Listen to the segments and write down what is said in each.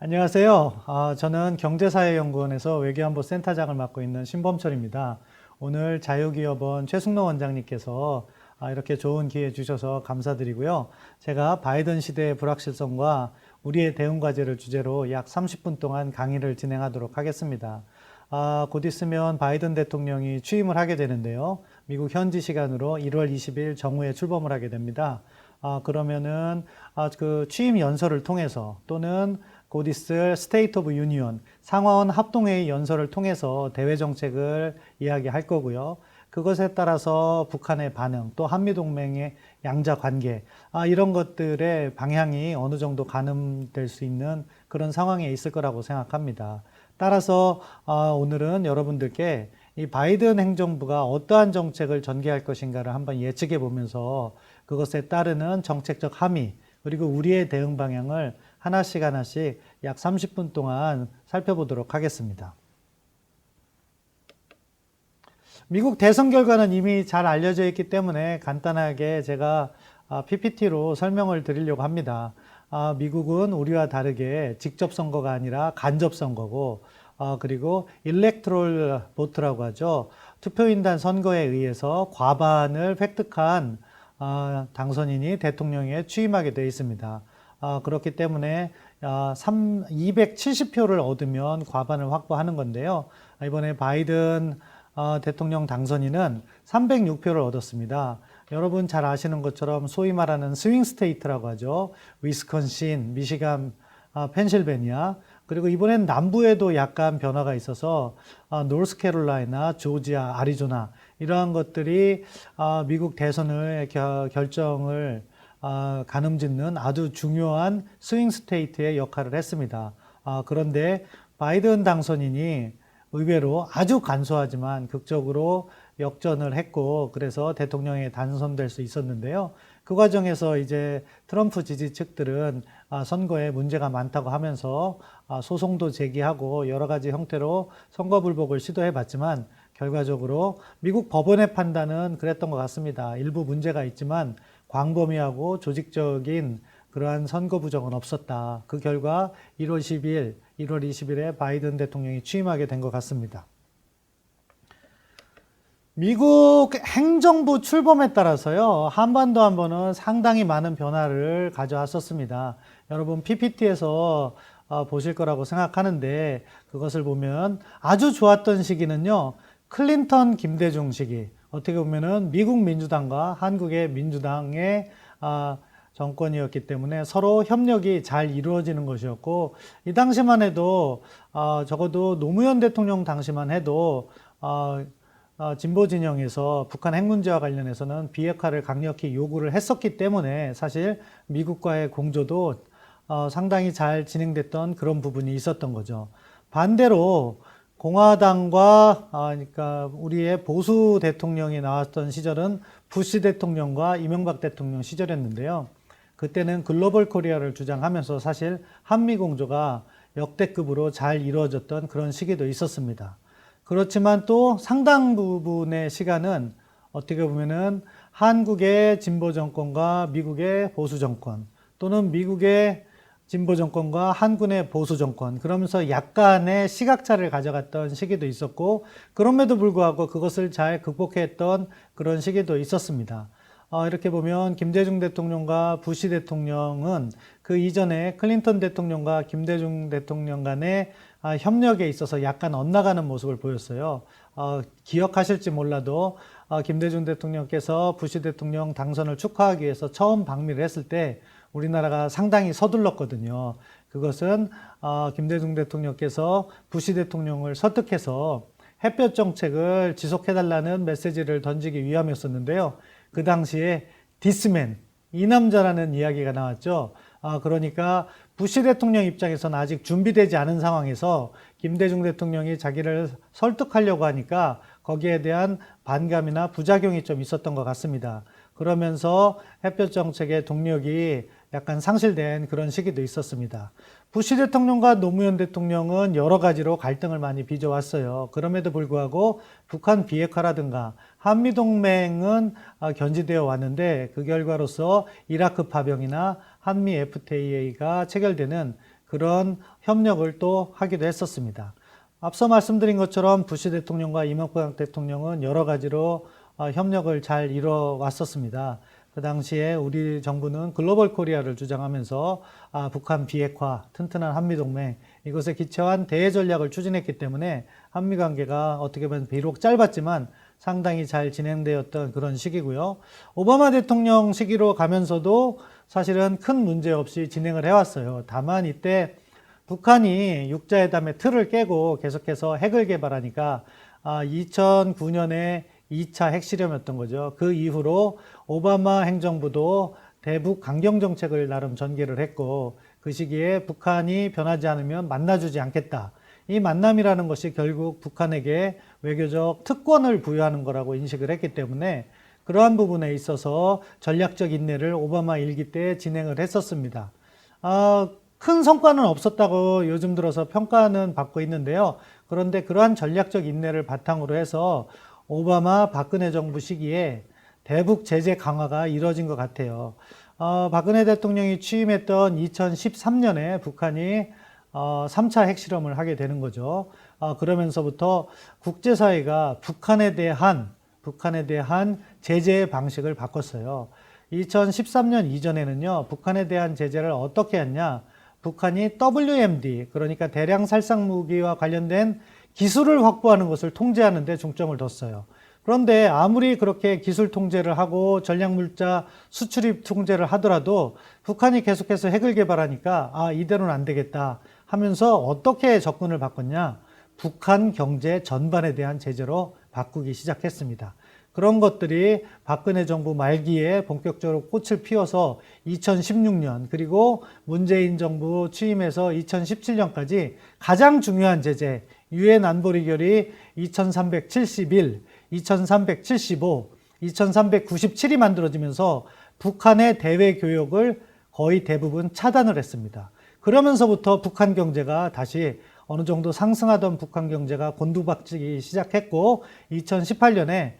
안녕하세요. 저는 경제사회연구원에서 외교안보 센터장을 맡고 있는 신범철입니다. 오늘 자유기업원 최승로 원장님께서 이렇게 좋은 기회 주셔서 감사드리고요. 제가 바이든 시대의 불확실성과 우리의 대응 과제를 주제로 약 30분 동안 강의를 진행하도록 하겠습니다. 곧 있으면 바이든 대통령이 취임을 하게 되는데요. 미국 현지 시간으로 1월 20일 정오에 출범을 하게 됩니다. 그러면은 그 취임 연설을 통해서 또는 곧 있을 스테이트 오브 유니언 상하원 합동회의 연설을 통해서 대외 정책을 이야기할 거고요. 그것에 따라서 북한의 반응, 또 한미동맹의 양자 관계, 이런 것들의 방향이 어느 정도 가늠될 수 있는 그런 상황에 있을 거라고 생각합니다. 따라서 오늘은 여러분들께 이 바이든 행정부가 어떠한 정책을 전개할 것인가를 한번 예측해 보면서 그것에 따르는 정책적 함의, 그리고 우리의 대응 방향을 하나씩 약 30분 동안 살펴보도록 하겠습니다. 미국 대선 결과는 이미 잘 알려져 있기 때문에 간단하게 제가 PPT로 설명을 드리려고 합니다. 미국은 우리와 다르게 직접 선거가 아니라 간접 선거고, 그리고 일렉트롤 보트라고 하죠. 투표인단 선거에 의해서 과반을 획득한 당선인이 대통령에 취임하게 되어 있습니다. 그렇기 때문에 270표를 얻으면 과반을 확보하는 건데요. 이번에 바이든 대통령 당선인은 306표를 얻었습니다. 여러분 잘 아시는 것처럼 소위 말하는 스윙 스테이트라고 하죠. 위스콘신, 미시간, 펜실베니아, 그리고 이번엔 남부에도 약간 변화가 있어서 노스캐롤라이나, 조지아, 아리조나 이러한 것들이 미국 대선의 결정을 가늠짓는 아주 중요한 스윙 스테이트의 역할을 했습니다. 그런데 바이든 당선인이 의외로 아주 간소하지만 극적으로 역전을 했고, 그래서 대통령에 당선될 수 있었는데요. 그 과정에서 이제 트럼프 지지 측들은 선거에 문제가 많다고 하면서 소송도 제기하고 여러 가지 형태로 선거 불복을 시도해 봤지만 결과적으로 미국 법원의 판단은 그랬던 것 같습니다. 일부 문제가 있지만 광범위하고 조직적인 그러한 선거 부정은 없었다. 그 결과 1월 20일에 바이든 대통령이 취임하게 된 것 같습니다. 미국 행정부 출범에 따라서요, 한반도 한번은 상당히 많은 변화를 가져왔었습니다. 여러분 PPT에서 보실 거라고 생각하는데, 그것을 보면 아주 좋았던 시기는요, 클린턴 김대중 시기, 어떻게 보면은 미국 민주당과 한국의 민주당의 정권이었기 때문에 서로 협력이 잘 이루어지는 것이었고, 이 당시만 해도 적어도 노무현 대통령 당시만 해도 진보 진영에서 북한 핵 문제와 관련해서는 비핵화를 강력히 요구를 했었기 때문에 사실 미국과의 공조도 상당히 잘 진행됐던 그런 부분이 있었던 거죠. 반대로 공화당과 그러니까 우리의 보수 대통령이 나왔던 시절은 부시 대통령과 이명박 대통령 시절이었는데요. 그때는 글로벌 코리아를 주장하면서 사실 한미 공조가 역대급으로 잘 이루어졌던 그런 시기도 있었습니다. 그렇지만 또 상당 부분의 시간은 어떻게 보면은 한국의 진보 정권과 미국의 보수 정권, 또는 미국의 진보 정권과 한국의 보수 정권, 그러면서 약간의 시각차를 가져갔던 시기도 있었고, 그럼에도 불구하고 그것을 잘 극복했던 그런 시기도 있었습니다. 이렇게 보면 김대중 대통령과 부시 대통령은 그 이전에 클린턴 대통령과 김대중 대통령 간의 협력에 있어서 약간 엇나가는 모습을 보였어요. 기억하실지 몰라도 김대중 대통령께서 부시 대통령 당선을 축하하기 위해서 처음 방미를 했을 때 우리나라가 상당히 서둘렀거든요. 그것은 김대중 대통령께서 부시 대통령을 설득해서 햇볕 정책을 지속해달라는 메시지를 던지기 위함이었었는데요. 그 당시에 디스맨, 이 남자라는 이야기가 나왔죠. 그러니까 부시 대통령 입장에서는 아직 준비되지 않은 상황에서 김대중 대통령이 자기를 설득하려고 하니까 거기에 대한 반감이나 부작용이 좀 있었던 것 같습니다. 그러면서 햇볕 정책의 동력이 약간 상실된 그런 시기도 있었습니다. 부시 대통령과 노무현 대통령은 여러 가지로 갈등을 많이 빚어왔어요. 그럼에도 불구하고 북한 비핵화라든가 한미동맹은 견지되어 왔는데, 그 결과로서 이라크 파병이나 한미 FTA가 체결되는 그런 협력을 또 하기도 했었습니다. 앞서 말씀드린 것처럼 부시 대통령과 이명박 대통령은 여러 가지로 협력을 잘 이뤄왔었습니다. 그 당시에 우리 정부는 글로벌 코리아를 주장하면서 북한 비핵화, 튼튼한 한미동맹, 이것에 기초한 대외 전략을 추진했기 때문에 한미 관계가 어떻게 보면 비록 짧았지만 상당히 잘 진행되었던 그런 시기고요. 오바마 대통령 시기로 가면서도 사실은 큰 문제 없이 진행을 해왔어요. 다만 이때 북한이 육자회담의 틀을 깨고 계속해서 핵을 개발하니까 2009년에 2차 핵실험이었던 거죠. 그 이후로 오바마 행정부도 대북 강경 정책을 나름 전개를 했고 그 시기에 북한이 변하지 않으면 만나주지 않겠다. 이 만남이라는 것이 결국 북한에게 외교적 특권을 부여하는 거라고 인식을 했기 때문에 그러한 부분에 있어서 전략적 인내를 오바마 일기 때 진행을 했었습니다. 큰 성과는 없었다고 요즘 들어서 평가는 받고 있는데요. 그런데 그러한 전략적 인내를 바탕으로 해서 오바마 박근혜 정부 시기에 대북 제재 강화가 이뤄진 것 같아요. 박근혜 대통령이 취임했던 2013년에 북한이 3차 핵실험을 하게 되는 거죠. 그러면서부터 국제사회가 북한에 대한 제재 방식을 바꿨어요. 2013년 이전에는요, 북한에 대한 제재를 어떻게 했냐? 북한이 WMD, 그러니까 대량 살상 무기와 관련된 기술을 확보하는 것을 통제하는 데 중점을 뒀어요. 그런데 아무리 그렇게 기술 통제를 하고 전략물자 수출입 통제를 하더라도 북한이 계속해서 핵을 개발하니까 이대로는 안 되겠다 하면서 어떻게 접근을 바꿨냐? 북한 경제 전반에 대한 제재로 바꾸기 시작했습니다. 그런 것들이 박근혜 정부 말기에 본격적으로 꽃을 피워서 2016년 그리고 문재인 정부 취임해서 2017년까지 가장 중요한 제재, 유엔 안보리 결의 2371, 2375, 2397이 만들어지면서 북한의 대외 교역을 거의 대부분 차단을 했습니다. 그러면서부터 북한 경제가 다시 어느 정도 상승하던 북한 경제가 곤두박질기 시작했고 2018년에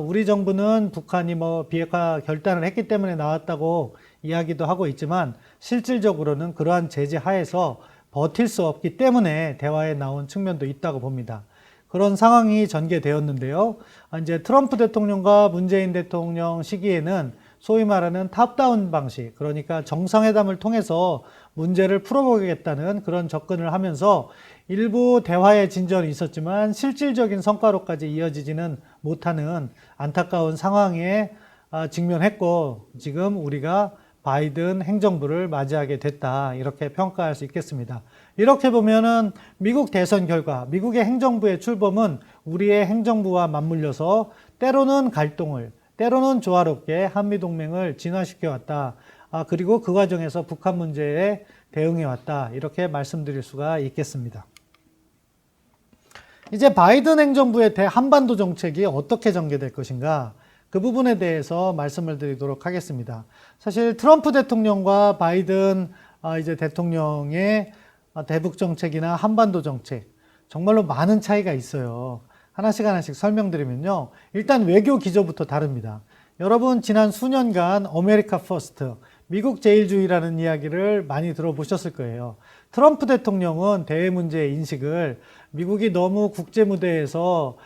우리 정부는 북한이 비핵화 결단을 했기 때문에 나왔다고 이야기도 하고 있지만 실질적으로는 그러한 제재 하에서 버틸 수 없기 때문에 대화에 나온 측면도 있다고 봅니다. 그런 상황이 전개되었는데요. 이제 트럼프 대통령과 문재인 대통령 시기에는 소위 말하는 탑다운 방식, 그러니까 정상회담을 통해서 문제를 풀어보겠다는 그런 접근을 하면서 일부 대화의 진전이 있었지만 실질적인 성과로까지 이어지지는 못하는 안타까운 상황에 직면했고 지금 우리가 바이든 행정부를 맞이하게 됐다 이렇게 평가할 수 있겠습니다. 이렇게 보면은 미국 대선 결과 미국의 행정부의 출범은 우리의 행정부와 맞물려서 때로는 갈등을 때로는 조화롭게 한미동맹을 진화시켜 왔다. 그리고 그 과정에서 북한 문제에 대응해 왔다 이렇게 말씀드릴 수가 있겠습니다. 이제 바이든 행정부의 대한반도 정책이 어떻게 전개될 것인가 그 부분에 대해서 말씀을 드리도록 하겠습니다. 사실 트럼프 대통령과 바이든 이제 대통령의 대북 정책이나 한반도 정책 정말로 많은 차이가 있어요. 하나씩 설명드리면요. 일단 외교 기조부터 다릅니다. 여러분 지난 수년간 아메리카 퍼스트, 미국 제일주의라는 이야기를 많이 들어보셨을 거예요. 트럼프 대통령은 대외 문제의 인식을 미국이 너무 국제 무대에서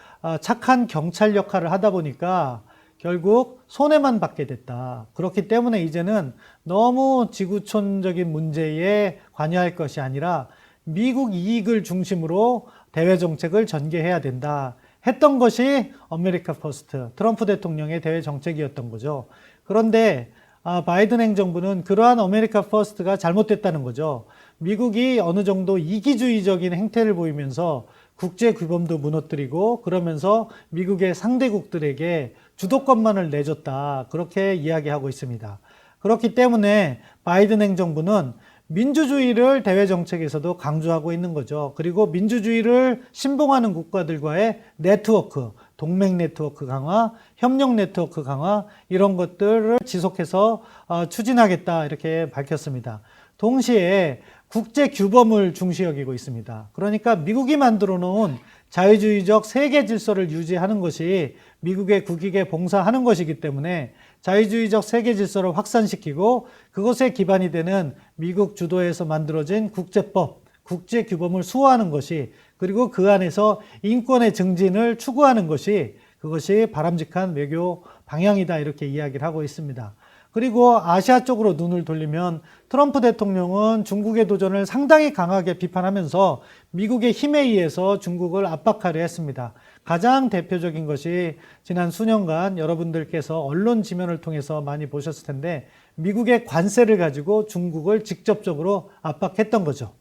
착한 경찰 역할을 하다 보니까 결국 손해만 받게 됐다. 그렇기 때문에 이제는 너무 지구촌적인 문제에 관여할 것이 아니라 미국 이익을 중심으로 대외 정책을 전개해야 된다. 했던 것이 아메리카 퍼스트, 트럼프 대통령의 대외 정책이었던 거죠. 그런데 바이든 행정부는 그러한 아메리카 퍼스트가 잘못됐다는 거죠. 미국이 어느 정도 이기주의적인 행태를 보이면서 국제 규범도 무너뜨리고 그러면서 미국의 상대국들에게 주도권만을 내줬다. 그렇게 이야기하고 있습니다. 그렇기 때문에 바이든 행정부는 민주주의를 대외 정책에서도 강조하고 있는 거죠. 그리고 민주주의를 신봉하는 국가들과의 네트워크, 동맹 네트워크 강화, 협력 네트워크 강화 이런 것들을 지속해서 추진하겠다 이렇게 밝혔습니다. 동시에 국제 규범을 중시 여기고 있습니다. 그러니까 미국이 만들어 놓은 자유주의적 세계 질서를 유지하는 것이 미국의 국익에 봉사하는 것이기 때문에 자유주의적 세계 질서를 확산시키고 그것에 기반이 되는 미국 주도에서 만들어진 국제법, 국제 규범을 수호하는 것이, 그리고 그 안에서 인권의 증진을 추구하는 것이, 그것이 바람직한 외교 방향이다, 이렇게 이야기를 하고 있습니다. 그리고 아시아 쪽으로 눈을 돌리면 트럼프 대통령은 중국의 도전을 상당히 강하게 비판하면서 미국의 힘에 의해서 중국을 압박하려 했습니다. 가장 대표적인 것이 지난 수년간 여러분들께서 언론 지면을 통해서 많이 보셨을 텐데, 미국의 관세를 가지고 중국을 직접적으로 압박했던 거죠.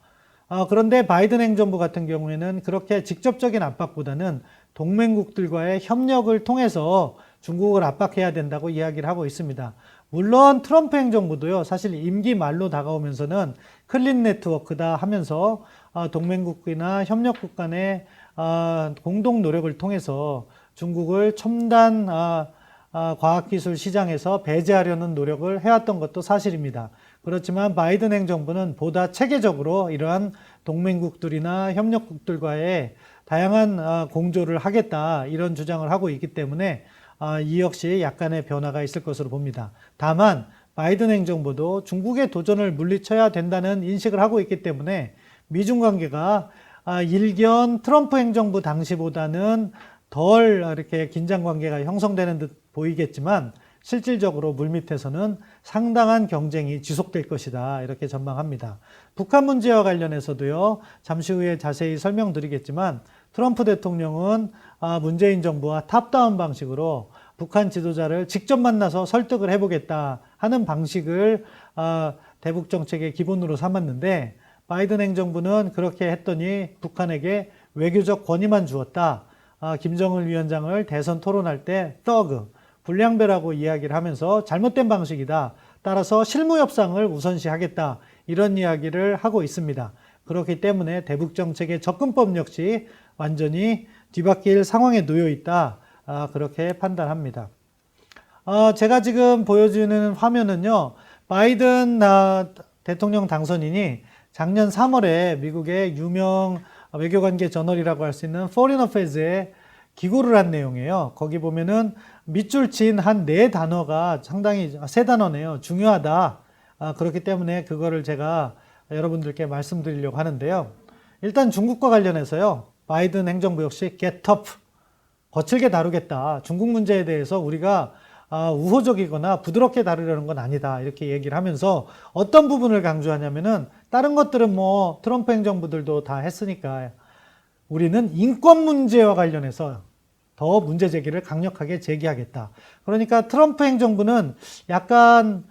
그런데 바이든 행정부 같은 경우에는 그렇게 직접적인 압박보다는 동맹국들과의 협력을 통해서 중국을 압박해야 된다고 이야기를 하고 있습니다. 물론 트럼프 행정부도요, 사실 임기 말로 다가오면서는 클린 네트워크다 하면서 동맹국이나 협력국 간의 공동 노력을 통해서 중국을 첨단 과학기술 시장에서 배제하려는 노력을 해왔던 것도 사실입니다. 그렇지만 바이든 행정부는 보다 체계적으로 이러한 동맹국들이나 협력국들과의 다양한 공조를 하겠다, 이런 주장을 하고 있기 때문에 이 역시 약간의 변화가 있을 것으로 봅니다. 다만 바이든 행정부도 중국의 도전을 물리쳐야 된다는 인식을 하고 있기 때문에 미중 관계가 일견 트럼프 행정부 당시보다는 덜 이렇게 긴장 관계가 형성되는 듯 보이겠지만 실질적으로 물밑에서는 상당한 경쟁이 지속될 것이다, 이렇게 전망합니다. 북한 문제와 관련해서도요, 잠시 후에 자세히 설명드리겠지만 트럼프 대통령은 문재인 정부와 탑다운 방식으로 북한 지도자를 직접 만나서 설득을 해보겠다 하는 방식을 대북 정책의 기본으로 삼았는데, 바이든 행정부는 그렇게 했더니 북한에게 외교적 권위만 주었다. 김정은 위원장을 대선 토론할 때 thug, 불량배라고 이야기를 하면서 잘못된 방식이다, 따라서 실무 협상을 우선시하겠다, 이런 이야기를 하고 있습니다. 그렇기 때문에 대북 정책의 접근법 역시 완전히 뒤바뀔 상황에 놓여 있다, 그렇게 판단합니다. 제가 지금 보여주는 화면은요, 바이든 대통령 당선인이 작년 3월에 미국의 유명 외교관계 저널이라고 할 수 있는 Foreign Affairs에 기고를 한 내용이에요. 거기 보면은 밑줄 친 한 4단어가 상당히, 3단어네요. 중요하다. 그렇기 때문에 그거를 제가 여러분들께 말씀드리려고 하는데요. 일단 중국과 관련해서요, 바이든 행정부 역시 get tough, 거칠게 다루겠다. 중국 문제에 대해서 우리가 우호적이거나 부드럽게 다루려는 건 아니다, 이렇게 얘기를 하면서 어떤 부분을 강조하냐면은, 다른 것들은 뭐 트럼프 행정부들도 다 했으니까 우리는 인권 문제와 관련해서 더 문제 제기를 강력하게 제기하겠다. 그러니까 트럼프 행정부는 약간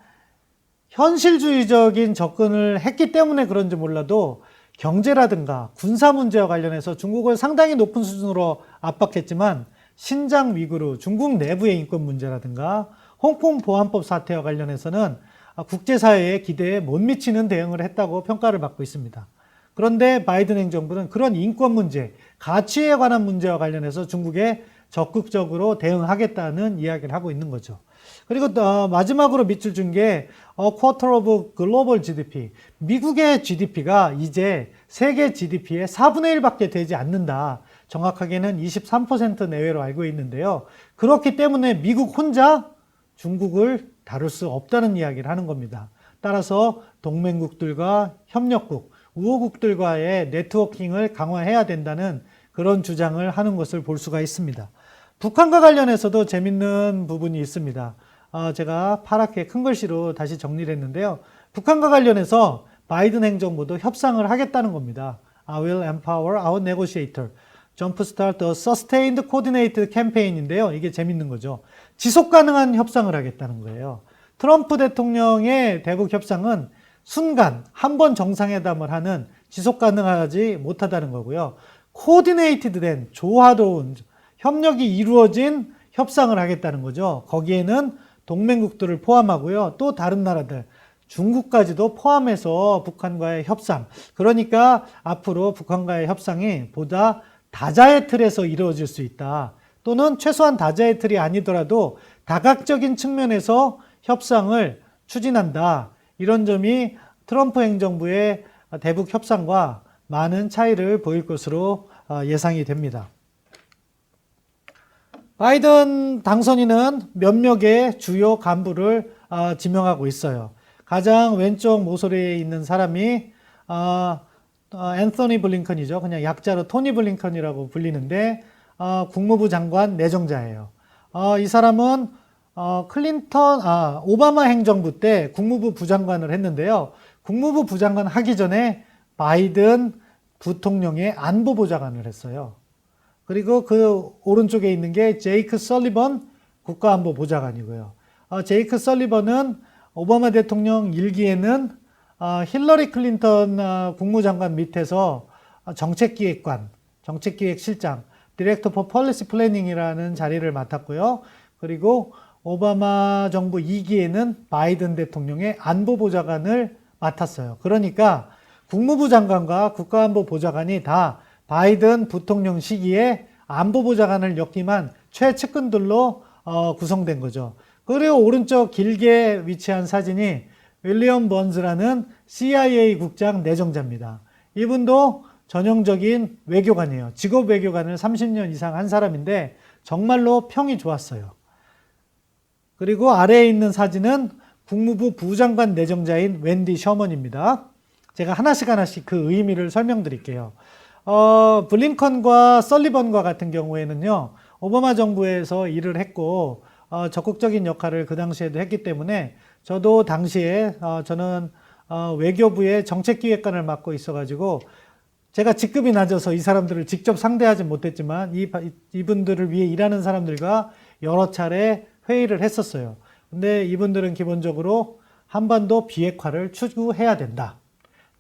현실주의적인 접근을 했기 때문에 그런지 몰라도 경제라든가 군사 문제와 관련해서 중국을 상당히 높은 수준으로 압박했지만, 신장 위구르, 중국 내부의 인권 문제라든가 홍콩 보안법 사태와 관련해서는 국제사회의 기대에 못 미치는 대응을 했다고 평가를 받고 있습니다. 그런데 바이든 행정부는 그런 인권 문제, 가치에 관한 문제와 관련해서 중국에 적극적으로 대응하겠다는 이야기를 하고 있는 거죠. 그리고 마지막으로 밑줄 준 게 Quarter of Global GDP. 미국의 GDP가 이제 세계 GDP의 4분의 1밖에 되지 않는다. 정확하게는 23% 내외로 알고 있는데요. 그렇기 때문에 미국 혼자 중국을 다룰 수 없다는 이야기를 하는 겁니다. 따라서 동맹국들과 협력국, 우호국들과의 네트워킹을 강화해야 된다는 그런 주장을 하는 것을 볼 수가 있습니다. 북한과 관련해서도 재밌는 부분이 있습니다. 제가 파랗게 큰 글씨로 다시 정리를 했는데요. 북한과 관련해서 바이든 행정부도 협상을 하겠다는 겁니다. I will empower our negotiator. Jumpstart a sustained coordinated campaign인데요. 이게 재밌는 거죠. 지속 가능한 협상을 하겠다는 거예요. 트럼프 대통령의 대북 협상은 순간 한 번 정상회담을 하는 지속 가능하지 못하다는 거고요. 코디네이티드 된 조화로운 협력이 이루어진 협상을 하겠다는 거죠. 거기에는 동맹국들을 포함하고요. 또 다른 나라들, 중국까지도 포함해서 북한과의 협상. 그러니까 앞으로 북한과의 협상이 보다 다자의 틀에서 이루어질 수 있다. 또는 최소한 다자의 틀이 아니더라도 다각적인 측면에서 협상을 추진한다. 이런 점이 트럼프 행정부의 대북 협상과 많은 차이를 보일 것으로 예상이 됩니다. 바이든 당선인은 몇몇의 주요 간부를 지명하고 있어요. 가장 왼쪽 모서리에 있는 사람이 앤서니 블링컨이죠. 그냥 약자로 토니 블링컨이라고 불리는데 국무부 장관 내정자예요. 이 사람은 오바마 행정부 때 국무부 부장관을 했는데요. 국무부 부장관 하기 전에 바이든 부통령의 안보보좌관을 했어요. 그리고 그 오른쪽에 있는 게 제이크 설리번 국가안보보좌관이고요. 제이크 설리번은 오바마 대통령 1기에는 힐러리 클린턴 국무장관 밑에서 정책기획관, 정책기획실장, 디렉터 포 폴리시 플래닝이라는 자리를 맡았고요. 그리고 오바마 정부 2기에는 바이든 대통령의 안보보좌관을 맡았어요. 그러니까 국무부 장관과 국가안보보좌관이 다 바이든 부통령 시기에 안보보좌관을 역임한 최측근들로 구성된 거죠. 그리고 오른쪽 길게 위치한 사진이 윌리엄 번즈라는 CIA 국장 내정자입니다. 이분도 전형적인 외교관이에요. 직업 외교관을 30년 이상 한 사람인데 정말로 평이 좋았어요. 그리고 아래에 있는 사진은 국무부 부장관 내정자인 웬디 셔먼입니다. 제가 하나씩 그 의미를 설명드릴게요. 블링컨과 설리번과 같은 경우에는요, 오바마 정부에서 일을 했고, 적극적인 역할을 그 당시에도 했기 때문에, 저도 당시에, 저는, 외교부의 정책기획관을 맡고 있어가지고, 제가 직급이 낮아서 이 사람들을 직접 상대하지 못했지만, 이분들을 위해 일하는 사람들과 여러 차례 회의를 했었어요. 근데 이분들은 기본적으로 한반도 비핵화를 추구해야 된다.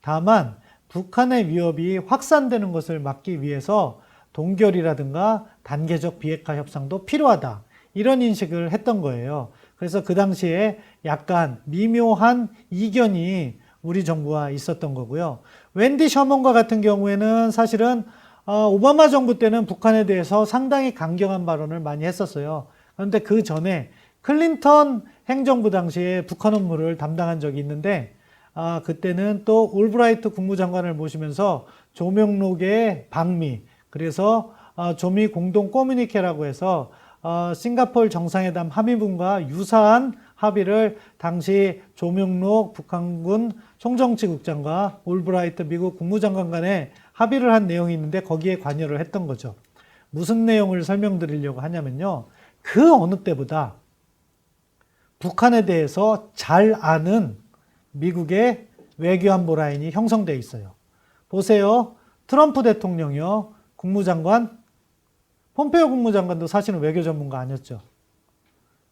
다만 북한의 위협이 확산되는 것을 막기 위해서 동결이라든가 단계적 비핵화 협상도 필요하다. 이런 인식을 했던 거예요. 그래서 그 당시에 약간 미묘한 이견이 우리 정부와 있었던 거고요. 웬디 셔먼과 같은 경우에는 사실은 오바마 정부 때는 북한에 대해서 상당히 강경한 발언을 많이 했었어요. 그런데 그 전에 클린턴 행정부 당시에 북한 업무를 담당한 적이 있는데 그때는 또 올브라이트 국무장관을 모시면서 조명록의 방미, 그래서 조미 공동 커뮤니케라고 해서 싱가포르 정상회담 합의문과 유사한 합의를 당시 조명록 북한군 총정치국장과 올브라이트 미국 국무장관 간에 합의를 한 내용이 있는데 거기에 관여를 했던 거죠. 무슨 내용을 설명드리려고 하냐면요. 그 어느 때보다 북한에 대해서 잘 아는 미국의 외교안보 라인이 형성되어 있어요. 보세요. 트럼프 대통령이요. 국무장관, 폼페이오 국무장관도 사실은 외교 전문가 아니었죠.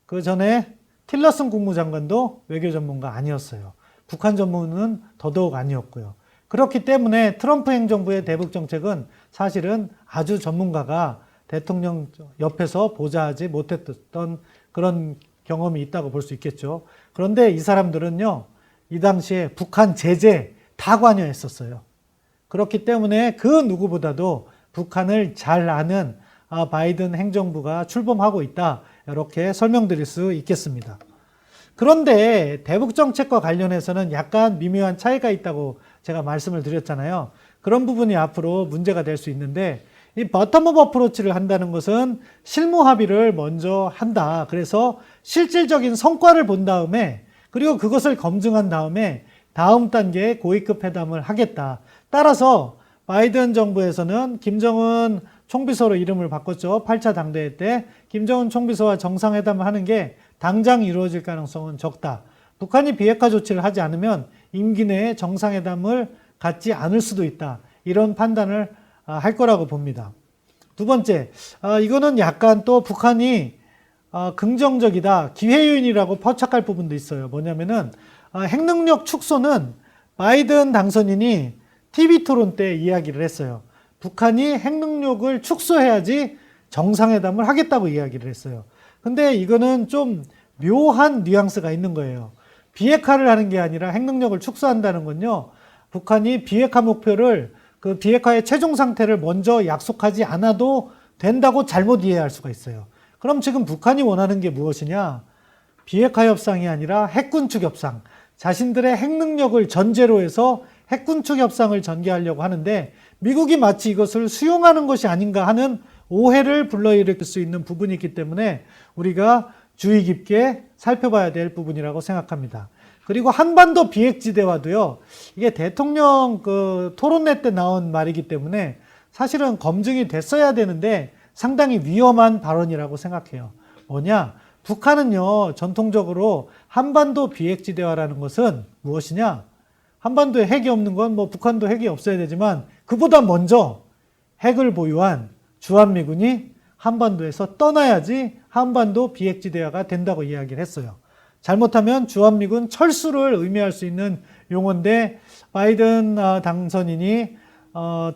그 전에 틸러슨 국무장관도 외교 전문가 아니었어요. 북한 전문은 더더욱 아니었고요. 그렇기 때문에 트럼프 행정부의 대북 정책은 사실은 아주 전문가가 대통령 옆에서 보좌하지 못했던 그런 경험이 있다고 볼 수 있겠죠. 그런데 이 사람들은요, 이 당시에 북한 제재 다 관여했었어요. 그렇기 때문에 그 누구보다도 북한을 잘 아는 바이든 행정부가 출범하고 있다. 이렇게 설명드릴 수 있겠습니다. 그런데 대북 정책과 관련해서는 약간 미묘한 차이가 있다고 제가 말씀을 드렸잖아요. 그런 부분이 앞으로 문제가 될 수 있는데 이 버텀업 어프로치를 한다는 것은 실무 합의를 먼저 한다. 그래서 실질적인 성과를 본 다음에 그리고 그것을 검증한 다음에 다음 단계의 고위급 회담을 하겠다. 따라서 바이든 정부에서는 김정은 총비서로 이름을 바꿨죠. 8차 당대회 때 김정은 총비서와 정상회담을 하는 게 당장 이루어질 가능성은 적다. 북한이 비핵화 조치를 하지 않으면 임기 내에 정상회담을 갖지 않을 수도 있다. 이런 판단을 할 거라고 봅니다. 두 번째, 이거는 약간 또 북한이 긍정적이다, 기회 요인이라고 포착할 부분도 있어요. 뭐냐면은 핵능력 축소는 바이든 당선인이 TV 토론 때 이야기를 했어요. 북한이 핵능력을 축소해야지 정상회담을 하겠다고 이야기를 했어요. 근데 이거는 좀 묘한 뉘앙스가 있는 거예요. 비핵화를 하는 게 아니라 핵능력을 축소한다는 건요, 북한이 비핵화 목표를 그 비핵화의 최종 상태를 먼저 약속하지 않아도 된다고 잘못 이해할 수가 있어요. 그럼 지금 북한이 원하는 게 무엇이냐? 비핵화 협상이 아니라 핵군축 협상. 자신들의 핵능력을 전제로 해서 핵군축 협상을 전개하려고 하는데 미국이 마치 이것을 수용하는 것이 아닌가 하는 오해를 불러일으킬 수 있는 부분이 있기 때문에 우리가 주의 깊게 살펴봐야 될 부분이라고 생각합니다. 그리고 한반도 비핵지대화도요, 이게 대통령 토론회 때 나온 말이기 때문에 사실은 검증이 됐어야 되는데 상당히 위험한 발언이라고 생각해요. 뭐냐? 북한은요, 전통적으로 한반도 비핵지대화라는 것은 무엇이냐? 한반도에 핵이 없는 건 뭐 북한도 핵이 없어야 되지만 그보다 먼저 핵을 보유한 주한미군이 한반도에서 떠나야지 한반도 비핵지대화가 된다고 이야기를 했어요. 잘못하면 주한미군 철수를 의미할 수 있는 용어인데 바이든 당선인이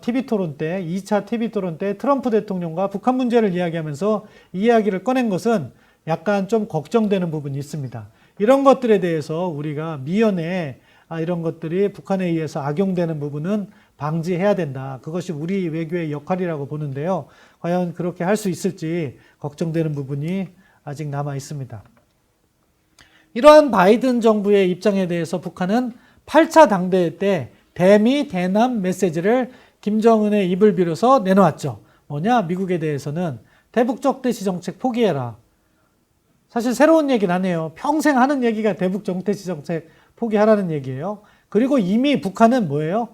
TV 토론 때, 2차 TV 토론 때 트럼프 대통령과 북한 문제를 이야기하면서 이 이야기를 꺼낸 것은 약간 좀 걱정되는 부분이 있습니다. 이런 것들에 대해서 우리가 미연에 이런 것들이 북한에 의해서 악용되는 부분은 방지해야 된다. 그것이 우리 외교의 역할이라고 보는데요. 과연 그렇게 할 수 있을지 걱정되는 부분이 아직 남아 있습니다. 이러한 바이든 정부의 입장에 대해서 북한은 8차 당대회 때 대미 대남 메시지를 김정은의 입을 빌어서 내놓았죠. 뭐냐? 미국에 대해서는 대북적 대시 정책 포기해라. 사실 새로운 얘기는 아니에요. 평생 하는 얘기가 대북적 대시 정책 포기하라는 얘기예요. 그리고 이미 북한은 뭐예요?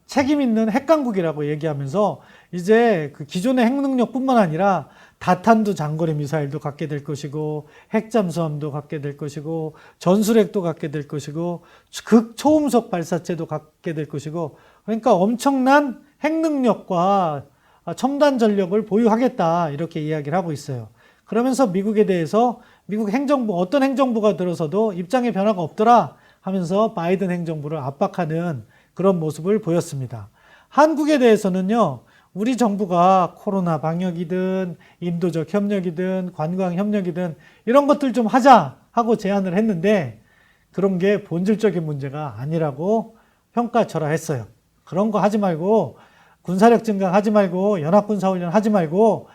책임 있는 핵강국이라고 얘기하면서 이제 그 기존의 핵 능력뿐만 아니라 다탄두 장거리 미사일도 갖게 될 것이고 핵잠수함도 갖게 될 것이고 전술핵도 갖게 될 것이고 극초음속 발사체도 갖게 될 것이고 그러니까 엄청난 핵 능력과 첨단 전력을 보유하겠다 이렇게 이야기를 하고 있어요. 그러면서 미국에 대해서 미국 행정부 어떤 행정부가 들어서도 입장의 변화가 없더라 하면서 바이든 행정부를 압박하는 그런 모습을 보였습니다. 한국에 대해서는요. 우리 정부가 코로나 방역이든 인도적 협력이든 관광 협력이든 이런 것들 좀 하자 하고 제안을 했는데 그런 게 본질적인 문제가 아니라고 평가절하했어요. 그런 거 하지 말고 군사력 증강하지 말고 연합군사훈련 하지 말고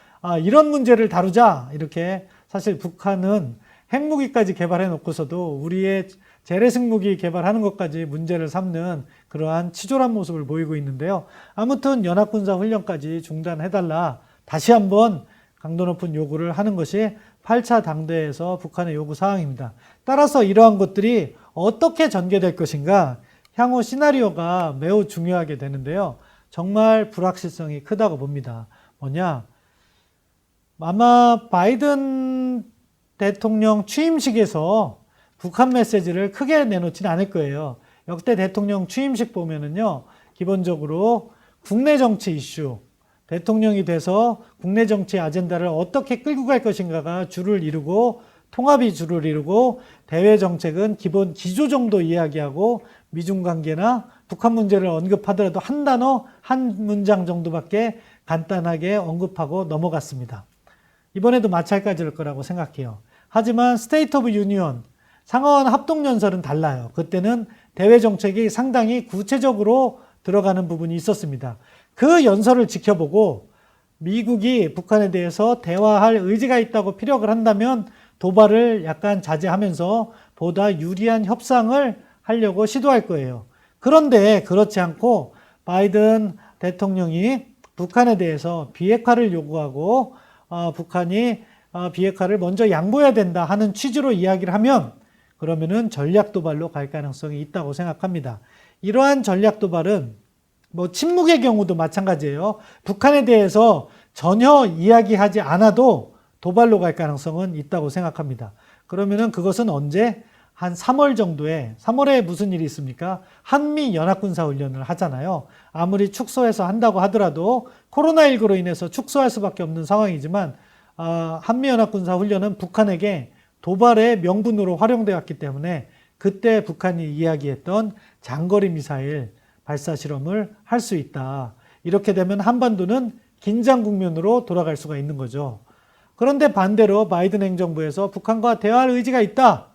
이런 문제를 다루자 이렇게 사실 북한은 핵무기까지 개발해 놓고서도 우리의 재래식 무기 개발하는 것까지 문제를 삼는 그러한 치졸한 모습을 보이고 있는데요. 아무튼 연합군사 훈련까지 중단해달라 다시 한번 강도 높은 요구를 하는 것이 8차 당대에서 북한의 요구 사항입니다. 따라서 이러한 것들이 어떻게 전개될 것인가 향후 시나리오가 매우 중요하게 되는데요. 정말 불확실성이 크다고 봅니다. 뭐냐? 아마 바이든 대통령 취임식에서 북한 메시지를 크게 내놓지는 않을 거예요. 역대 대통령 취임식 보면은요, 기본적으로 국내 정치 이슈, 대통령이 돼서 국내 정치 아젠다를 어떻게 끌고 갈 것인가가 주를 이루고, 통합이 주를 이루고, 대외 정책은 기본 기조 정도 이야기하고, 미중 관계나 북한 문제를 언급하더라도 한 단어, 한 문장 정도밖에 간단하게 언급하고 넘어갔습니다. 이번에도 마찬가지일 거라고 생각해요. 하지만 스테이트 오브 유니언, 상하원 합동연설은 달라요. 그때는 대외 정책이 상당히 구체적으로 들어가는 부분이 있었습니다. 그 연설을 지켜보고 미국이 북한에 대해서 대화할 의지가 있다고 피력을 한다면 도발을 약간 자제하면서 보다 유리한 협상을 하려고 시도할 거예요. 그런데 그렇지 않고 바이든 대통령이 북한에 대해서 비핵화를 요구하고 북한이 비핵화를 먼저 양보해야 된다 하는 취지로 이야기를 하면 그러면은 전략 도발로 갈 가능성이 있다고 생각합니다. 이러한 전략 도발은 뭐 침묵의 경우도 마찬가지예요. 북한에 대해서 전혀 이야기하지 않아도 도발로 갈 가능성은 있다고 생각합니다. 그러면은 그것은 언제? 한 3월 정도에, 3월에 무슨 일이 있습니까? 한미 연합군사훈련을 하잖아요. 아무리 축소해서 한다고 하더라도 코로나19로 인해서 축소할 수밖에 없는 상황이지만 한미 연합군사훈련은 북한에게 도발의 명분으로 활용되었기 때문에 그때 북한이 이야기했던 장거리 미사일 발사 실험을 할 수 있다. 이렇게 되면 한반도는 긴장 국면으로 돌아갈 수가 있는 거죠. 그런데 반대로 바이든 행정부에서 북한과 대화할 의지가 있다.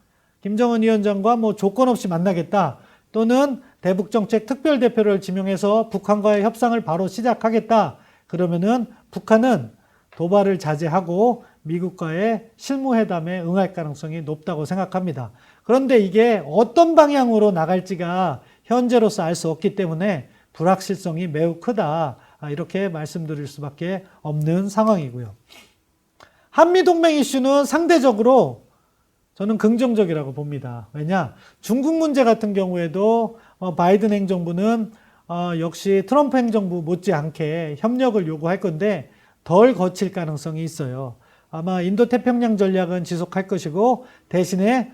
김정은 위원장과 뭐 조건 없이 만나겠다. 또는 대북정책 특별대표를 지명해서 북한과의 협상을 바로 시작하겠다. 그러면은 북한은 도발을 자제하고 미국과의 실무회담에 응할 가능성이 높다고 생각합니다. 그런데 이게 어떤 방향으로 나갈지가 현재로서 알 수 없기 때문에 불확실성이 매우 크다. 이렇게 말씀드릴 수밖에 없는 상황이고요. 한미동맹 이슈는 상대적으로 저는 긍정적이라고 봅니다. 왜냐? 중국 문제 같은 경우에도 바이든 행정부는 역시 트럼프 행정부 못지않게 협력을 요구할 건데 덜 거칠 가능성이 있어요. 아마 인도태평양 전략은 지속할 것이고 대신에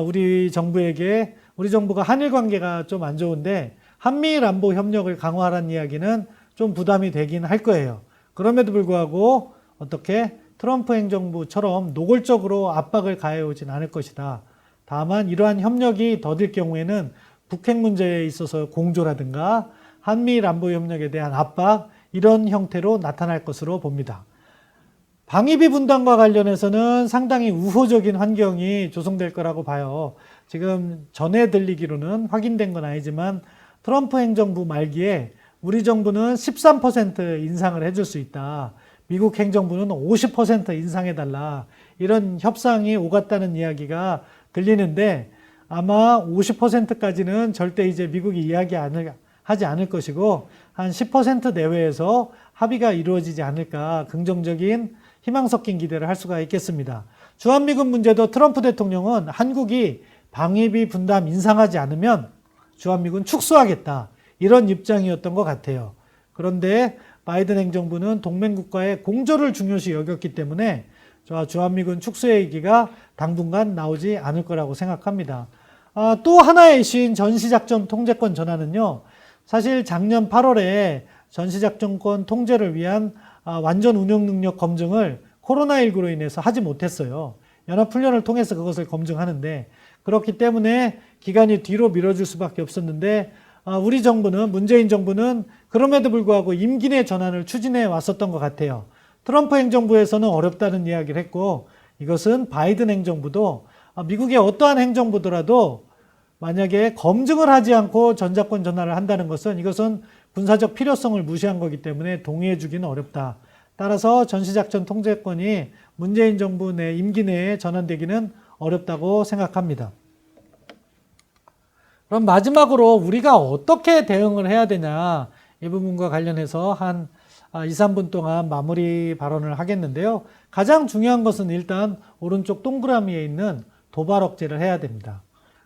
우리 정부가 한일 관계가 좀 안 좋은데 한미일 안보 협력을 강화하라는 이야기는 좀 부담이 되긴 할 거예요. 그럼에도 불구하고 어떻게 트럼프 행정부처럼 노골적으로 압박을 가해오진 않을 것이다. 다만 이러한 협력이 더딜 경우에는 북핵 문제에 있어서 공조라든가 한미일 안보 협력에 대한 압박 이런 형태로 나타날 것으로 봅니다. 방위비 분담과 관련해서는 상당히 우호적인 환경이 조성될 거라고 봐요. 지금 전해 들리기로는 확인된 건 아니지만 트럼프 행정부 말기에 우리 정부는 13% 인상을 해줄 수 있다. 미국 행정부는 50% 인상해달라. 이런 협상이 오갔다는 이야기가 들리는데 아마 50%까지는 절대 이제 미국이 하지 않을 것이고 한 10% 내외에서 합의가 이루어지지 않을까 긍정적인 희망 섞인 기대를 할 수가 있겠습니다. 주한미군 문제도 트럼프 대통령은 한국이 방위비 분담 인상하지 않으면 주한미군 축소하겠다. 이런 입장이었던 것 같아요. 그런데 바이든 행정부는 동맹국가의 공조를 중요시 여겼기 때문에 주한미군 축소 얘기가 당분간 나오지 않을 거라고 생각합니다. 또 하나의 이슈인 전시작전 통제권 전환은요. 사실 작년 8월에 전시작전권 통제를 위한 완전 운영 능력 검증을 코로나19로 인해서 하지 못했어요. 연합훈련을 통해서 그것을 검증하는데 그렇기 때문에 기간이 뒤로 미뤄질 수밖에 없었는데 우리 정부는 문재인 정부는 그럼에도 불구하고 임기 내 전환을 추진해 왔었던 것 같아요. 트럼프 행정부에서는 어렵다는 이야기를 했고 이것은 바이든 행정부도 미국의 어떠한 행정부더라도 만약에 검증을 하지 않고 전자권 전환을 한다는 것은 이것은 군사적 필요성을 무시한 거기 때문에 동의해 주기는 어렵다. 따라서 전시작전 통제권이 문재인 정부 내 임기 내에 전환되기는 어렵다고 생각합니다. 그럼 마지막으로 우리가 어떻게 대응을 해야 되냐 이 부분과 관련해서 한 2, 3분 동안 마무리 발언을 하겠는데요. 가장 중요한 것은 일단 오른쪽 동그라미에 있는 도발 억제를 해야 됩니다.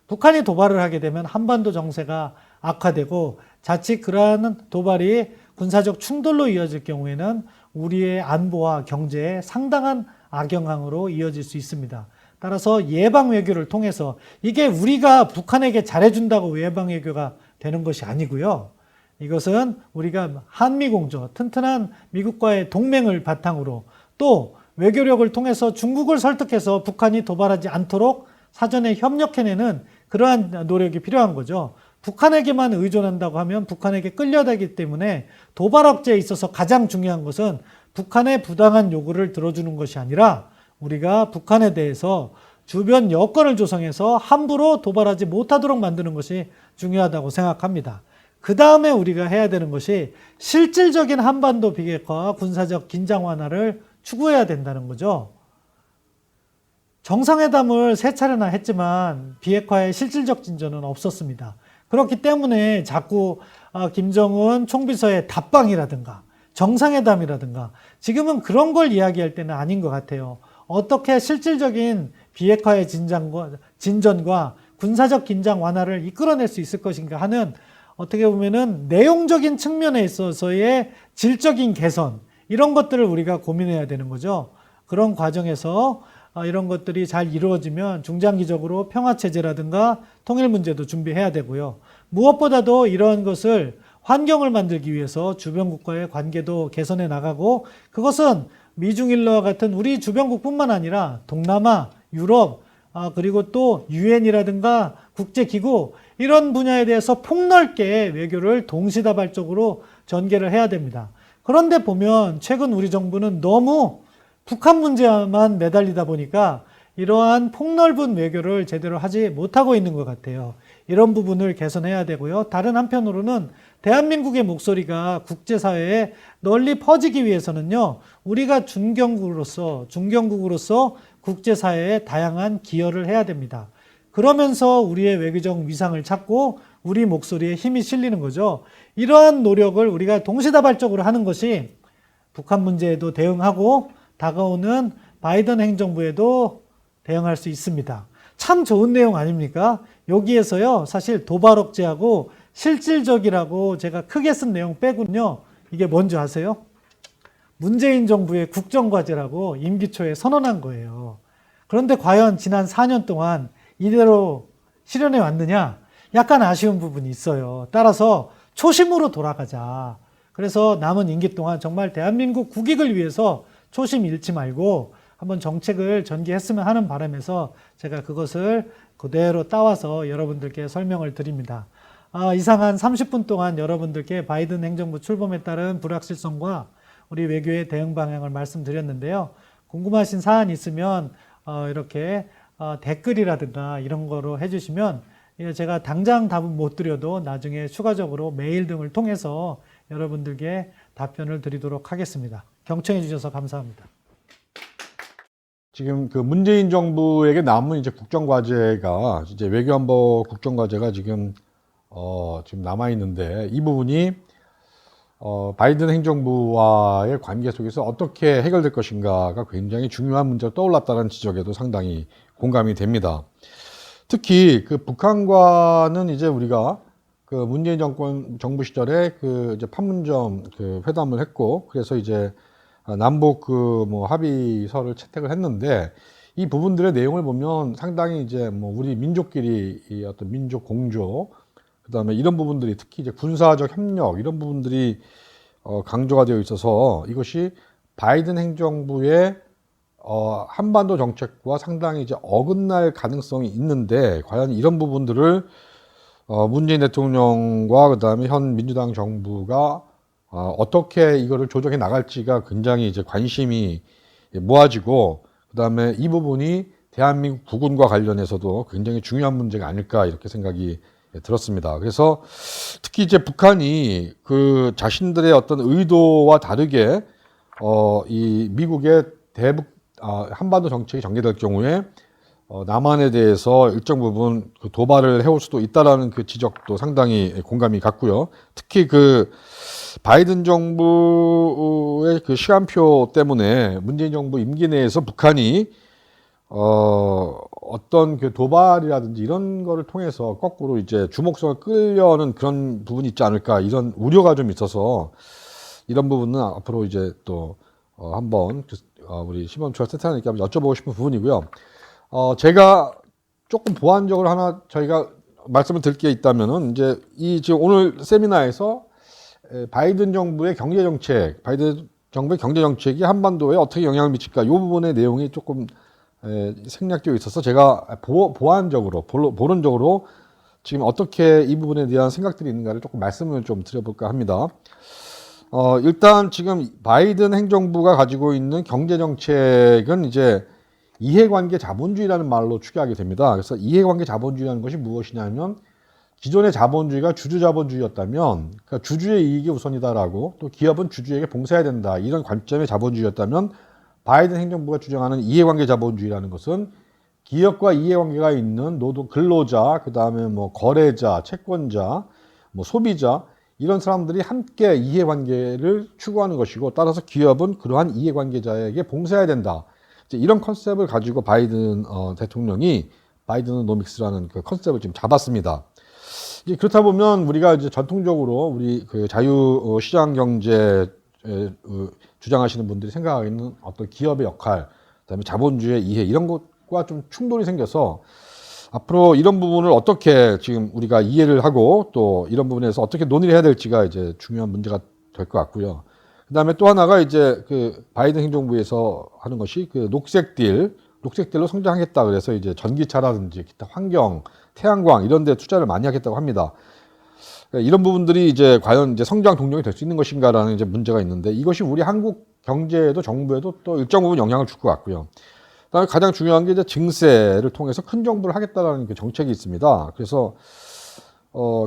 북한이 도발을 하게 되면 한반도 정세가 악화되고 자칫 그러한 도발이 군사적 충돌로 이어질 경우에는 우리의 안보와 경제에 상당한 악영향으로 이어질 수 있습니다. 따라서 예방 외교를 통해서 이게 우리가 북한에게 잘해준다고 예방 외교가 되는 것이 아니고요. 이것은 우리가 한미공조, 튼튼한 미국과의 동맹을 바탕으로 또 외교력을 통해서 중국을 설득해서 북한이 도발하지 않도록 사전에 협력해내는 그러한 노력이 필요한 거죠. 북한에게만 의존한다고 하면 북한에게 끌려다니기 때문에 도발 억제에 있어서 가장 중요한 것은 북한의 부당한 요구를 들어주는 것이 아니라 우리가 북한에 대해서 주변 여건을 조성해서 함부로 도발하지 못하도록 만드는 것이 중요하다고 생각합니다. 그 다음에 우리가 해야 되는 것이 실질적인 한반도 비핵화와 군사적 긴장 완화를 추구해야 된다는 거죠. 정상회담을 3차례나 했지만 비핵화의 실질적 진전은 없었습니다. 그렇기 때문에 자꾸 김정은 총비서의 답방이라든가 정상회담이라든가 지금은 그런 걸 이야기할 때는 아닌 것 같아요. 어떻게 실질적인 비핵화의 진전과 군사적 긴장 완화를 이끌어낼 수 있을 것인가 하는 어떻게 보면은 내용적인 측면에 있어서의 질적인 개선 이런 것들을 우리가 고민해야 되는 거죠. 그런 과정에서 이런 것들이 잘 이루어지면 중장기적으로 평화체제라든가 통일 문제도 준비해야 되고요. 무엇보다도 이런 것을 환경을 만들기 위해서 주변국과의 관계도 개선해 나가고 그것은 미중일러와 같은 우리 주변국뿐만 아니라 동남아, 유럽, 그리고 또 유엔이라든가 국제기구 이런 분야에 대해서 폭넓게 외교를 동시다발적으로 전개를 해야 됩니다. 그런데 보면 최근 우리 정부는 너무 북한 문제만 매달리다 보니까 이러한 폭넓은 외교를 제대로 하지 못하고 있는 것 같아요. 이런 부분을 개선해야 되고요. 다른 한편으로는 대한민국의 목소리가 국제사회에 널리 퍼지기 위해서는요. 우리가 중견국으로서 국제사회에 다양한 기여를 해야 됩니다. 그러면서 우리의 외교적 위상을 찾고 우리 목소리에 힘이 실리는 거죠. 이러한 노력을 우리가 동시다발적으로 하는 것이 북한 문제에도 대응하고 다가오는 바이든 행정부에도 대응할 수 있습니다. 참 좋은 내용 아닙니까? 여기에서요, 사실 도발 억제하고 실질적이라고 제가 크게 쓴 내용 빼군요. 이게 뭔지 아세요? 문재인 정부의 국정과제라고 임기 초에 선언한 거예요. 그런데 과연 지난 4년 동안 이대로 실현해 왔느냐? 약간 아쉬운 부분이 있어요. 따라서 초심으로 돌아가자. 그래서 남은 임기 동안 정말 대한민국 국익을 위해서 초심 잃지 말고 한번 정책을 전개했으면 하는 바람에서 제가 그것을 그대로 따와서 여러분들께 설명을 드립니다. 이상 한 30분 동안 여러분들께 바이든 행정부 출범에 따른 불확실성과 우리 외교의 대응 방향을 말씀드렸는데요. 궁금하신 사안이 있으면 이렇게 댓글이라든가 이런 거로 해주시면 제가 당장 답은 못 드려도 나중에 추가적으로 메일 등을 통해서 여러분들께 답변을 드리도록 하겠습니다. 경청해 주셔서 감사합니다. 지금 그 문재인 정부에게 남은 이제 국정과제가 이제 외교안보 국정과제가 지금 남아 있는데 이 부분이 바이든 행정부와의 관계 속에서 어떻게 해결될 것인가가 굉장히 중요한 문제가 떠올랐다는 지적에도 상당히 공감이 됩니다. 특히 그 북한과는 이제 우리가 그 문재인 정부 시절에 그 이제 판문점 그 회담을 했고, 그래서 이제 남북 그 뭐 합의서를 채택을 했는데, 이 부분들의 내용을 보면 상당히 이제 뭐 우리 민족끼리 이 어떤 민족 공조, 그다음에 이런 부분들이 특히 이제 군사적 협력 이런 부분들이 강조가 되어 있어서 이것이 바이든 행정부의 한반도 정책과 상당히 이제 어긋날 가능성이 있는데, 과연 이런 부분들을 문재인 대통령과 그다음에 현 민주당 정부가 어떻게 이거를 조정해 나갈지가 굉장히 이제 관심이 모아지고, 그다음에 이 부분이 대한민국 국군과 관련해서도 굉장히 중요한 문제가 아닐까 이렇게 생각이 들었습니다. 그래서 특히 이제 북한이 그 자신들의 어떤 의도와 다르게 이 미국의 대북 한반도 정책이 전개될 경우에 남한에 대해서 일정 부분 그 도발을 해올 수도 있다라는 그 지적도 상당히 공감이 갔고요. 특히 그 바이든 정부의 그 시간표 때문에 문재인 정부 임기 내에서 북한이 어떤 그 도발이라든지 이런 거를 통해서 거꾸로 이제 주목성을 끌려는 그런 부분이 있지 않을까, 이런 우려가 좀 있어서 이런 부분은 앞으로 이제 또 한번 우리 심원철 센터장님께 한번 여쭤보고 싶은 부분이고요. 제가 조금 보완적으로 하나 저희가 말씀을 드릴 게 있다면은 이제 이 지금 오늘 세미나에서 바이든 정부의 경제 정책, 바이든 정부의 경제 정책이 한반도에 어떻게 영향을 미칠까, 이 부분의 내용이 조금 생략되어 있어서 제가 보완적으로, 보론적으로 지금 어떻게 이 부분에 대한 생각들이 있는가를 조금 말씀을 좀 드려볼까 합니다. 일단 지금 바이든 행정부가 가지고 있는 경제 정책은 이제 이해관계 자본주의라는 말로 추계하게 됩니다. 그래서 이해관계 자본주의라는 것이 무엇이냐면, 기존의 자본주의가 주주자본주의였다면, 그러니까 주주의 이익이 우선이다라고, 또 기업은 주주에게 봉사해야 된다, 이런 관점의 자본주의였다면, 바이든 행정부가 주장하는 이해관계 자본주의라는 것은 기업과 이해관계가 있는 노동 근로자, 그 다음에 뭐 거래자, 채권자, 뭐 소비자, 이런 사람들이 함께 이해관계를 추구하는 것이고, 따라서 기업은 그러한 이해관계자에게 봉사해야 된다, 이런 컨셉을 가지고 바이든 대통령이 바이든노믹스라는 그 컨셉을 지금 잡았습니다. 이제 그렇다 보면 우리가 이제 전통적으로 우리 그 자유시장 경제 주장하시는 분들이 생각하고 있는 어떤 기업의 역할, 그다음에 자본주의의 이해, 이런 것과 좀 충돌이 생겨서 앞으로 이런 부분을 어떻게 지금 우리가 이해를 하고 또 이런 부분에서 어떻게 논의를 해야 될지가 이제 중요한 문제가 될 것 같고요. 그다음에 또 하나가 이제 그 바이든 행정부에서 하는 것이 그 녹색딜로 성장하겠다, 그래서 이제 전기차라든지 기타 환경, 태양광 이런 데 투자를 많이 하겠다고 합니다. 이런 부분들이 이제 과연 이제 성장 동력이 될 수 있는 것인가라는 이제 문제가 있는데, 이것이 우리 한국 경제에도 정부에도 또 일정 부분 영향을 줄 것 같고요. 그다음에 가장 중요한 게 이제 증세를 통해서 큰 정부를 하겠다라는 그 정책이 있습니다. 그래서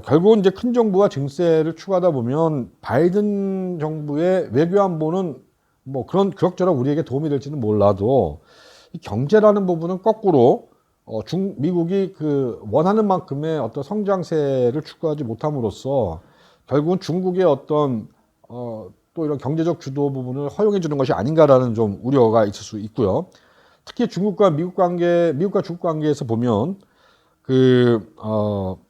결국은 이제 큰 정부와 증세를 추구하다 보면 바이든 정부의 외교안보는 뭐 그런 그럭저럭 우리에게 도움이 될지는 몰라도 이 경제라는 부분은 거꾸로 미국이 그 원하는 만큼의 어떤 성장세를 추구하지 못함으로써 결국은 중국의 어떤 또 이런 경제적 주도 부분을 허용해 주는 것이 아닌가라는 좀 우려가 있을 수 있고요. 특히 중국과 미국 관계, 미국과 중국 관계에서 보면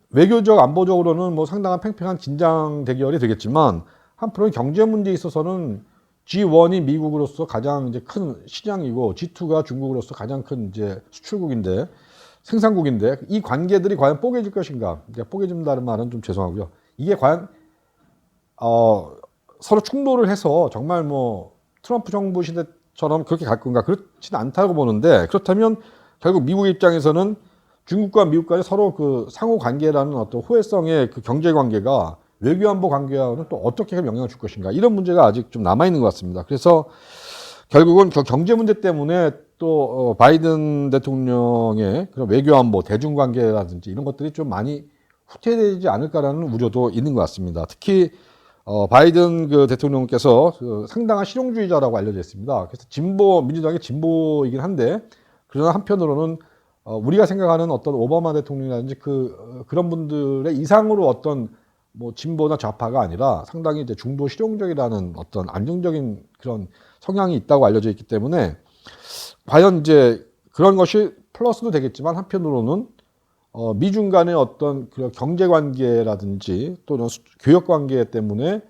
외교적 안보적으로는 뭐 상당한 팽팽한 긴장 대결이 되겠지만 한편으로는 경제 문제에 있어서는 G1이 미국으로서 가장 이제 큰 시장이고 G2가 중국으로서 가장 큰 이제 수출국인데 생산국인데 이 관계들이 과연 뽀개질 것인가? 뽀개진다는 말은 좀 죄송하고요. 이게 과연 서로 충돌을 해서 정말 뭐 트럼프 정부 시대처럼 그렇게 갈 건가? 그렇지는 않다고 보는데 그렇다면 결국 미국 입장에서는 중국과 미국 간의 서로 그 상호 관계라는 어떤 호혜성의 그 경제 관계가 외교안보 관계와는 또 어떻게 영향을 줄 것인가? 이런 문제가 아직 좀 남아 있는 것 같습니다. 그래서 결국은 그 경제 문제 때문에 또 바이든 대통령의 그런 외교안보 대중관계라든지 이런 것들이 좀 많이 후퇴되지 않을까라는 우려도 있는 것 같습니다. 특히 바이든 그 대통령께서 그 상당한 실용주의자라고 알려져 있습니다. 그래서 민주당의 진보이긴 한데 그러나 한편으로는 우리가 생각하는 어떤 오바마 대통령이라든지 그런 분들의 이상으로 어떤 뭐 진보나 좌파가 아니라 상당히 이제 중도 실용적이라는 어떤 안정적인 그런 성향이 있다고 알려져 있기 때문에 과연 이제 그런 것이 플러스도 되겠지만 한편으로는 미중 간의 어떤 그 경제 관계라든지 또는 교역 관계 때문에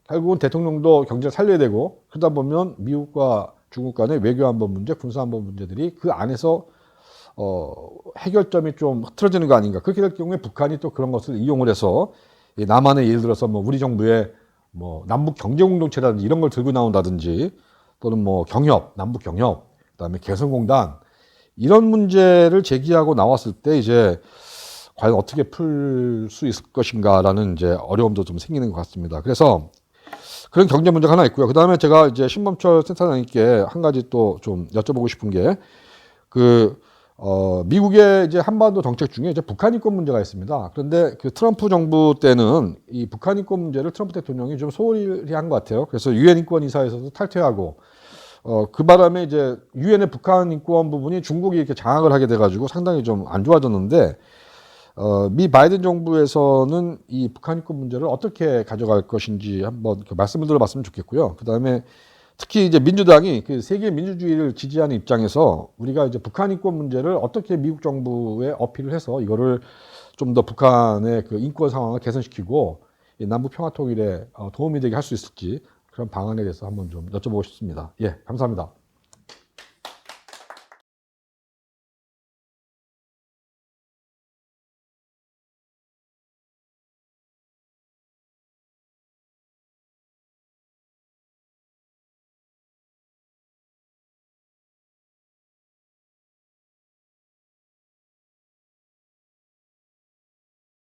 결국은 대통령도 경제를 살려야 되고 그러다 보면 미국과 중국 간의 외교안보 문제, 군사안보 문제들이 그 안에서 해결점이 좀 흐트러지는 거 아닌가. 그렇게 될 경우에 북한이 또 그런 것을 이용을 해서 남한의 예를 들어서 뭐 우리 정부의 뭐 남북 경제 공동체라든지 이런 걸 들고 나온다든지 또는 뭐 경협, 남북 경협, 그다음에 개성공단 이런 문제를 제기하고 나왔을 때 이제 과연 어떻게 풀 수 있을 것인가라는 이제 어려움도 좀 생기는 것 같습니다. 그래서 그런 경제 문제가 하나 있고요. 그다음에 제가 이제 신범철 센터장님께 한 가지 또 좀 여쭤보고 싶은 게 미국의 이제 한반도 정책 중에 이제 북한 인권 문제가 있습니다. 그런데 그 트럼프 정부 때는 이 북한 인권 문제를 트럼프 대통령이 좀 소홀히 한 것 같아요. 그래서 유엔 인권 이사에서도 탈퇴하고, 그 바람에 이제 유엔의 북한 인권 부분이 중국이 이렇게 장악을 하게 돼가지고 상당히 좀 안 좋아졌는데, 미 바이든 정부에서는 이 북한 인권 문제를 어떻게 가져갈 것인지 한번 그 말씀을 들어봤으면 좋겠고요. 그 다음에 특히 이제 민주당이 그 세계 민주주의를 지지하는 입장에서 우리가 이제 북한 인권 문제를 어떻게 미국 정부에 어필을 해서 이거를 좀 더 북한의 그 인권 상황을 개선시키고 이 남북 평화 통일에 도움이 되게 할 수 있을지 그런 방안에 대해서 한번 좀 여쭤보고 싶습니다. 예, 감사합니다.